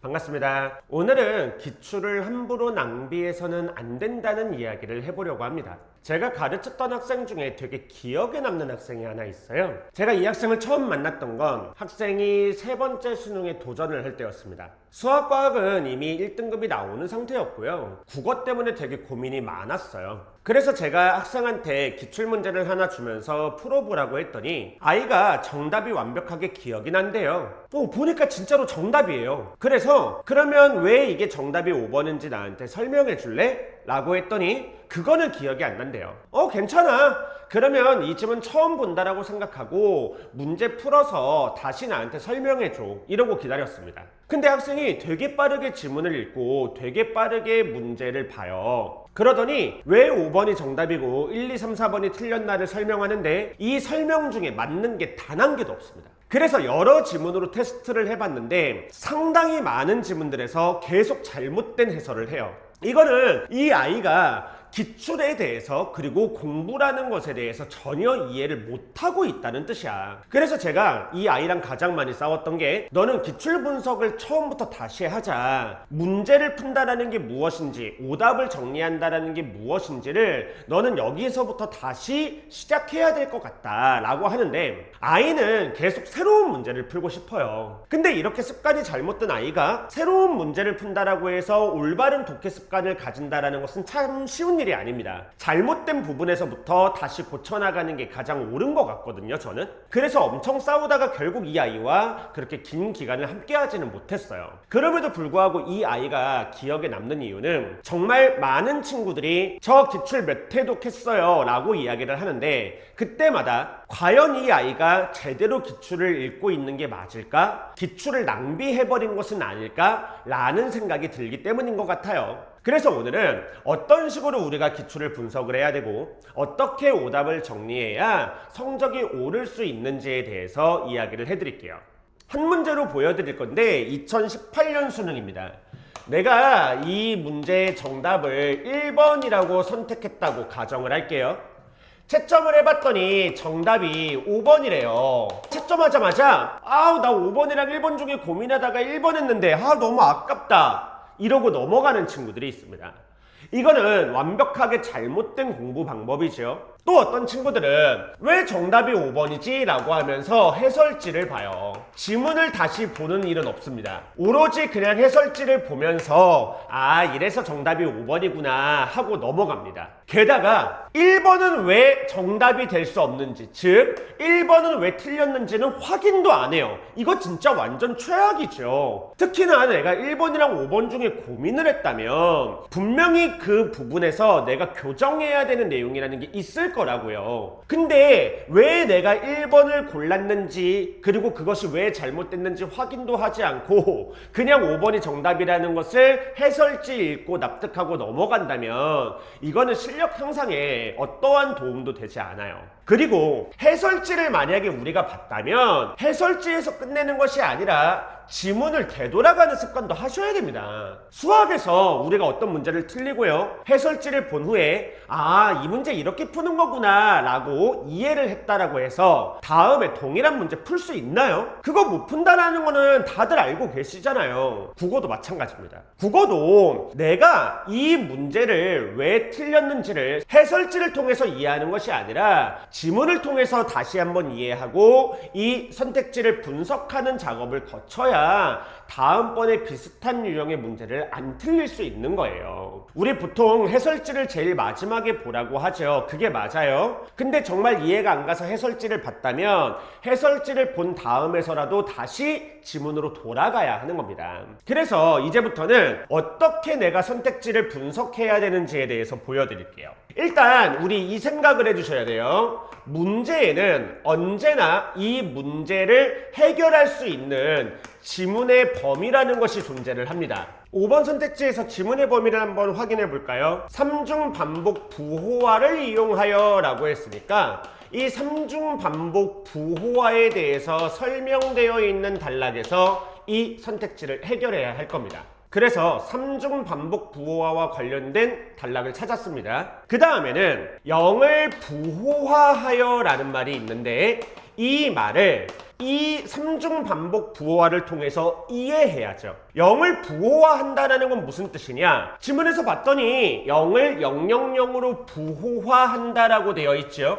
반갑습니다. 오늘은 기출을 함부로 낭비해서는 안 된다는 이야기를 해보려고 합니다. 제가 가르쳤던 학생 중에 되게 기억에 남는 학생이 하나 있어요. 제가 이 학생을 처음 만났던 건 학생이 세 번째 수능에 도전을 할 때였습니다. 수학과학은 이미 1등급이 나오는 상태였고요. 국어 때문에 되게 고민이 많았어요. 그래서 제가 학생한테 기출문제를 하나 주면서 풀어보라고 했더니 아이가 정답이 완벽하게 기억이 난대요. 보니까 진짜로 정답이에요. 그래서 그러면 왜 이게 정답이 5번인지 나한테 설명해 줄래? 라고 했더니 그거는 기억이 안 난대요. 괜찮아. 그러면 이 집은 처음 본다라고 생각하고 문제 풀어서 다시 나한테 설명해줘. 이러고 기다렸습니다. 근데 학생이 되게 빠르게 지문을 읽고 되게 빠르게 문제를 봐요. 그러더니 왜 5번이 정답이고 1, 2, 3, 4번이 틀렸나를 설명하는데 이 설명 중에 맞는 게 단 한 개도 없습니다. 그래서 여러 지문으로 테스트를 해봤는데 상당히 많은 지문들에서 계속 잘못된 해설을 해요. 이거는 이 아이가 기출에 대해서 그리고 공부라는 것에 대해서 전혀 이해를 못하고 있다는 뜻이야. 그래서 제가 이 아이랑 가장 많이 싸웠던 게 너는 기출 분석을 처음부터 다시 하자. 문제를 푼다라는 게 무엇인지 오답을 정리한다라는 게 무엇인지를 너는 여기서부터 다시 시작해야 될 것 같다 라고 하는데 아이는 계속 새로운 문제를 풀고 싶어요. 근데 이렇게 습관이 잘못된 아이가 새로운 문제를 푼다라고 해서 올바른 독해 습관을 가진다라는 것은 참 쉬운 일이 아닙니다. 잘못된 부분에서부터 다시 고쳐나가는 게 가장 옳은 것 같거든요, 저는. 그래서 엄청 싸우다가 결국 이 아이와 그렇게 긴 기간을 함께 하지는 못했어요. 그럼에도 불구하고 이 아이가 기억에 남는 이유는 정말 많은 친구들이 저 기출 몇 회 독했어요 라고 이야기를 하는데 그때마다 과연 이 아이가 제대로 기출을 읽고 있는 게 맞을까? 기출을 낭비해버린 것은 아닐까? 라는 생각이 들기 때문인 것 같아요. 그래서 오늘은 어떤 식으로 우리가 기출을 분석을 해야 되고 어떻게 오답을 정리해야 성적이 오를 수 있는지에 대해서 이야기를 해드릴게요. 한 문제로 보여드릴 건데 2018년 수능입니다. 내가 이 문제의 정답을 1번이라고 선택했다고 가정을 할게요. 채점을 해봤더니 정답이 5번이래요. 채점하자마자 나 5번이랑 1번 중에 고민하다가 1번 했는데 너무 아깝다. 이러고 넘어가는 친구들이 있습니다. 이거는 완벽하게 잘못된 공부 방법이죠. 또 어떤 친구들은 왜 정답이 5번이지? 라고 하면서 해설지를 봐요. 지문을 다시 보는 일은 없습니다. 오로지 그냥 해설지를 보면서 이래서 정답이 5번이구나 하고 넘어갑니다. 게다가 1번은 왜 정답이 될 수 없는지, 즉 1번은 왜 틀렸는지는 확인도 안 해요. 이거 진짜 완전 최악이죠. 특히나 내가 1번이랑 5번 중에 고민을 했다면 분명히 그 부분에서 내가 교정해야 되는 내용이라는 게 있을 거라고요. 근데 왜 내가 1번을 골랐는지 그리고 그것이 왜 잘못됐는지 확인도 하지 않고 그냥 5번이 정답이라는 것을 해설지 읽고 납득하고 넘어간다면 이거는 실력 향상에 어떠한 도움도 되지 않아요. 그리고 해설지를 만약에 우리가 봤다면 해설지에서 끝내는 것이 아니라 지문을 되돌아가는 습관도 하셔야 됩니다. 수학에서 우리가 어떤 문제를 틀리고요. 해설지를 본 후에 이 문제 이렇게 푸는 거구나 라고 이해를 했다라고 해서 다음에 동일한 문제 풀 수 있나요? 그거 못 푼다라는 거는 다들 알고 계시잖아요. 국어도 마찬가지입니다. 국어도 내가 이 문제를 왜 틀렸는지를 해설지를 통해서 이해하는 것이 아니라 지문을 통해서 다시 한번 이해하고 이 선택지를 분석하는 작업을 거쳐야 다음번에 비슷한 유형의 문제를 안 틀릴 수 있는 거예요. 우리 보통 해설지를 제일 마지막에 보라고 하죠. 그게 맞아요. 근데 정말 이해가 안 가서 해설지를 봤다면 해설지를 본 다음에서라도 다시 지문으로 돌아가야 하는 겁니다. 그래서 이제부터는 어떻게 내가 선택지를 분석해야 되는지에 대해서 보여드릴게요. 일단 우리 이 생각을 해주셔야 돼요. 문제에는 언제나 이 문제를 해결할 수 있는 지문의 범위라는 것이 존재를 합니다. 5번 선택지에서 지문의 범위를 한번 확인해 볼까요? 3중 반복 부호화를 이용하여 라고 했으니까 이 3중 반복 부호화에 대해서 설명되어 있는 단락에서 이 선택지를 해결해야 할 겁니다. 그래서 3중 반복 부호화와 관련된 단락을 찾았습니다. 그 다음에는 0을 부호화하여 라는 말이 있는데 이 말을 이 삼중 반복 부호화를 통해서 이해해야죠. 0을 부호화한다는 건 무슨 뜻이냐? 지문에서 봤더니 0을 000으로 부호화한다라고 되어 있죠.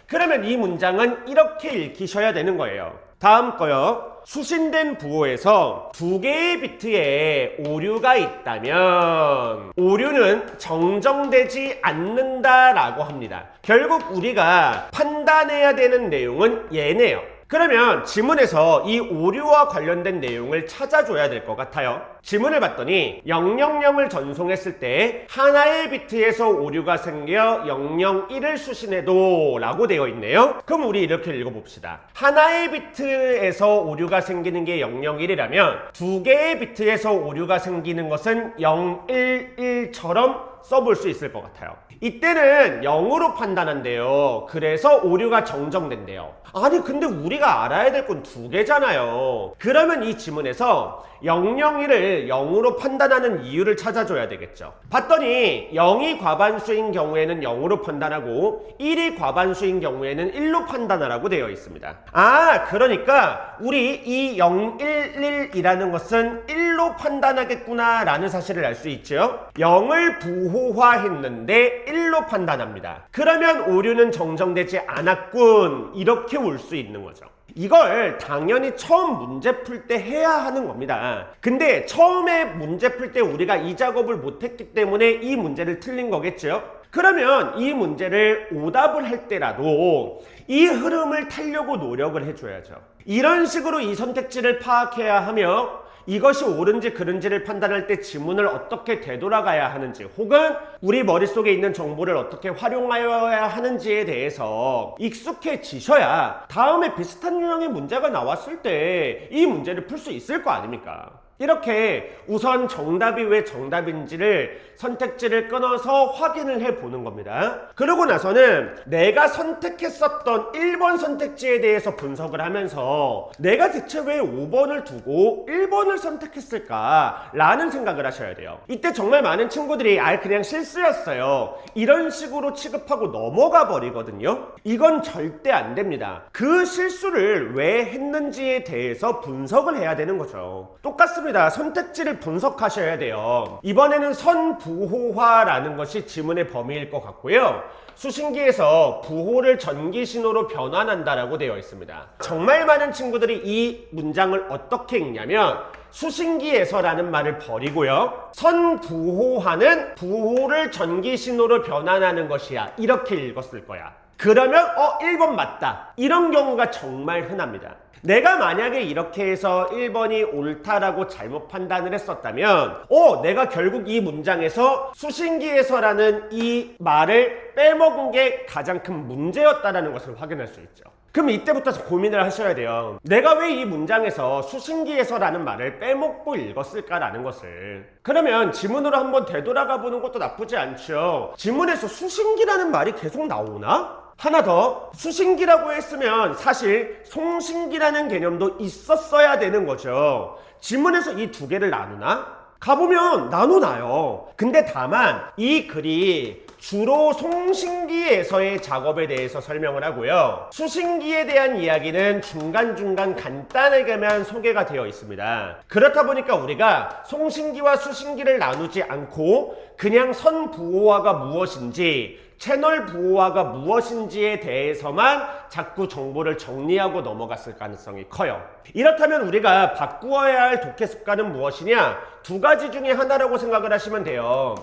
그러면 이 문장은 이렇게 읽히셔야 되는 거예요. 다음 거요. 수신된 부호에서 두 개의 비트에 오류가 있다면 오류는 정정되지 않는다라고 합니다. 결국 우리가 판단해야 되는 내용은 얘네요. 그러면 지문에서 이 오류와 관련된 내용을 찾아줘야 될 것 같아요. 지문을 봤더니 000을 전송했을 때 하나의 비트에서 오류가 생겨 001을 수신해도 라고 되어 있네요. 그럼 우리 이렇게 읽어봅시다. 하나의 비트에서 오류가 생기는 게 001이라면 두 개의 비트에서 오류가 생기는 것은 011처럼 써볼 수 있을 것 같아요. 이때는 0으로 판단한대요. 그래서 오류가 정정된대요. 아니 근데 우리가 알아야 될 건 두 개잖아요. 그러면 이 지문에서 001을 0으로 판단하는 이유를 찾아줘야 되겠죠. 봤더니 0이 과반수인 경우에는 0으로 판단하고 1이 과반수인 경우에는 1로 판단하라고 되어 있습니다. 아 그러니까 우리 이 011이라는 것은 1로 판단하겠구나 라는 사실을 알 수 있죠. 0을 부호화했는데 1로 판단합니다. 그러면 오류는 정정되지 않았군 이렇게 올 수 있는 거죠. 이걸 당연히 처음 문제 풀 때 해야 하는 겁니다. 근데 처음에 문제 풀 때 우리가 이 작업을 못했기 때문에 이 문제를 틀린 거겠죠? 그러면 이 문제를 오답을 할 때라도 이 흐름을 타려고 노력을 해줘야죠. 이런 식으로 이 선택지를 파악해야 하며 이것이 옳은지 그른지를 판단할 때 지문을 어떻게 되돌아가야 하는지 혹은 우리 머릿속에 있는 정보를 어떻게 활용하여야 하는지에 대해서 익숙해지셔야 다음에 비슷한 유형의 문제가 나왔을 때 이 문제를 풀 수 있을 거 아닙니까? 이렇게 우선 정답이 왜 정답인지를 선택지를 끊어서 확인을 해보는 겁니다. 그러고 나서는 내가 선택했었던 1번 선택지에 대해서 분석을 하면서 내가 대체 왜 5번을 두고 1번을 선택했을까 라는 생각을 하셔야 돼요. 이때 정말 많은 친구들이 그냥 실수였어요 이런 식으로 취급하고 넘어가 버리거든요. 이건 절대 안 됩니다. 그 실수를 왜 했는지에 대해서 분석을 해야 되는 거죠. 똑같습니다. 선택지를 분석하셔야 돼요. 이번에는 선부호화라는 것이 지문의 범위일 것 같고요. 수신기에서 부호를 전기신호로 변환한다라고 되어 있습니다. 정말 많은 친구들이 이 문장을 어떻게 읽냐면 수신기에서라는 말을 버리고요. 선부호화는 부호를 전기신호로 변환하는 것이야 이렇게 읽었을 거야. 그러면 1번 맞다 이런 경우가 정말 흔합니다. 내가 만약에 이렇게 해서 1번이 옳다라고 잘못 판단을 했었다면 내가 결국 이 문장에서 수신기에서라는 이 말을 빼먹은 게 가장 큰 문제였다라는 것을 확인할 수 있죠. 그럼 이때부터 고민을 하셔야 돼요. 내가 왜 이 문장에서 수신기에서라는 말을 빼먹고 읽었을까라는 것을. 그러면 지문으로 한번 되돌아가 보는 것도 나쁘지 않죠. 지문에서 수신기라는 말이 계속 나오나? 하나 더, 수신기라고 했으면 사실 송신기라는 개념도 있었어야 되는 거죠. 지문에서 이 두 개를 나누나? 가보면 나누나요. 근데 다만 이 글이 주로 송신기에서의 작업에 대해서 설명을 하고요. 수신기에 대한 이야기는 중간중간 간단하게만 소개가 되어 있습니다. 그렇다 보니까 우리가 송신기와 수신기를 나누지 않고 그냥 선부호화가 무엇인지 채널 부호화가 무엇인지에 대해서만 자꾸 정보를 정리하고 넘어갔을 가능성이 커요. 이렇다면 우리가 바꾸어야 할 독해 습관은 무엇이냐? 두 가지 중에 하나라고 생각을 하시면 돼요.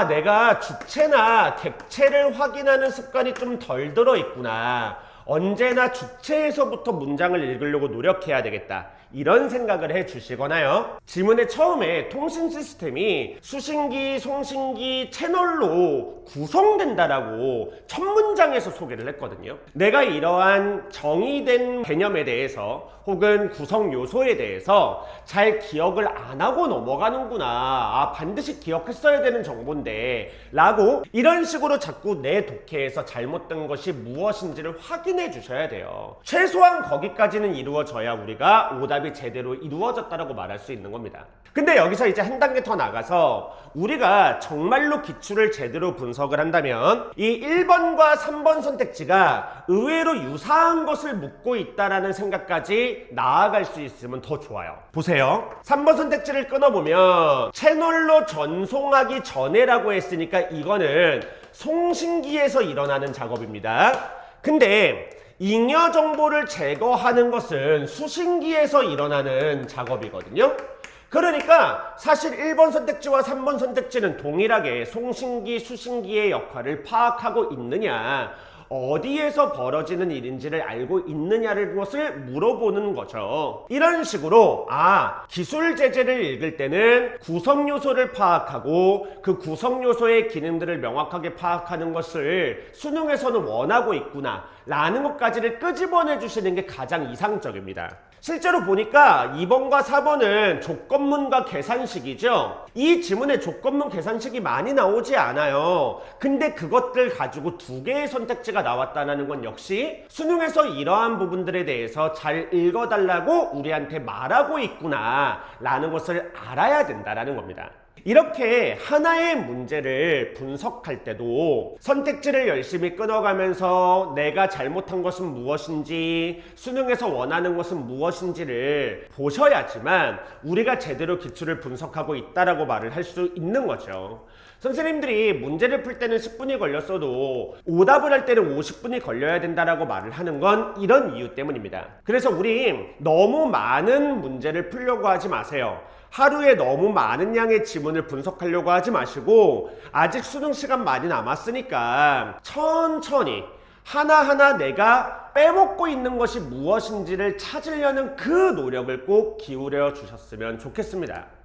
내가 주체나 객체를 확인하는 습관이 좀 덜 들어있구나. 언제나 주체에서부터 문장을 읽으려고 노력해야 되겠다. 이런 생각을 해 주시거나요. 지문의 처음에 통신 시스템이 수신기, 송신기, 채널로 구성된다라고 첫 문장에서 소개를 했거든요. 내가 이러한 정의된 개념에 대해서 혹은 구성 요소에 대해서 잘 기억을 안 하고 넘어가는구나. 반드시 기억했어야 되는 정보인데 라고 이런 식으로 자꾸 내 독해에서 잘못된 것이 무엇인지를 확인해 주셔야 돼요. 최소한 거기까지는 이루어져야 우리가 오답이 정답이 제대로 이루어졌다라고 말할 수 있는 겁니다. 근데 여기서 이제 한 단계 더 나가서 우리가 정말로 기출을 제대로 분석을 한다면 이 1번과 3번 선택지가 의외로 유사한 것을 묻고 있다라는 생각까지 나아갈 수 있으면 더 좋아요. 보세요. 3번 선택지를 끊어보면 채널로 전송하기 전에라고 했으니까 이거는 송신기에서 일어나는 작업입니다. 근데 잉여 정보를 제거하는 것은 수신기에서 일어나는 작업이거든요. 그러니까 사실 1번 선택지와 3번 선택지는 동일하게 송신기, 수신기의 역할을 파악하고 있느냐, 어디에서 벌어지는 일인지를 알고 있느냐를 것을 물어보는 거죠. 이런 식으로 기술 제재를 읽을 때는 구성 요소를 파악하고 그 구성 요소의 기능들을 명확하게 파악하는 것을 수능에서는 원하고 있구나 라는 것까지를 끄집어내 주시는 게 가장 이상적입니다. 실제로 보니까 2번과 4번은 조건문과 계산식이죠. 이 지문에 조건문 계산식이 많이 나오지 않아요. 근데 그것들 가지고 두 개의 선택지가 나왔다는 건 역시 수능에서 이러한 부분들에 대해서 잘 읽어달라고 우리한테 말하고 있구나 라는 것을 알아야 된다는 겁니다. 이렇게 하나의 문제를 분석할 때도 선택지를 열심히 끊어가면서 내가 잘못한 것은 무엇인지, 수능에서 원하는 것은 무엇인지를 보셔야지만 우리가 제대로 기출을 분석하고 있다라고 말을 할 수 있는 거죠. 선생님들이 문제를 풀 때는 10분이 걸렸어도 오답을 할 때는 50분이 걸려야 된다라고 말을 하는 건 이런 이유 때문입니다. 그래서 우리 너무 많은 문제를 풀려고 하지 마세요. 하루에 너무 많은 양의 지문을 분석하려고 하지 마시고 아직 수능 시간 많이 남았으니까 천천히 하나하나 내가 빼먹고 있는 것이 무엇인지를 찾으려는 그 노력을 꼭 기울여 주셨으면 좋겠습니다.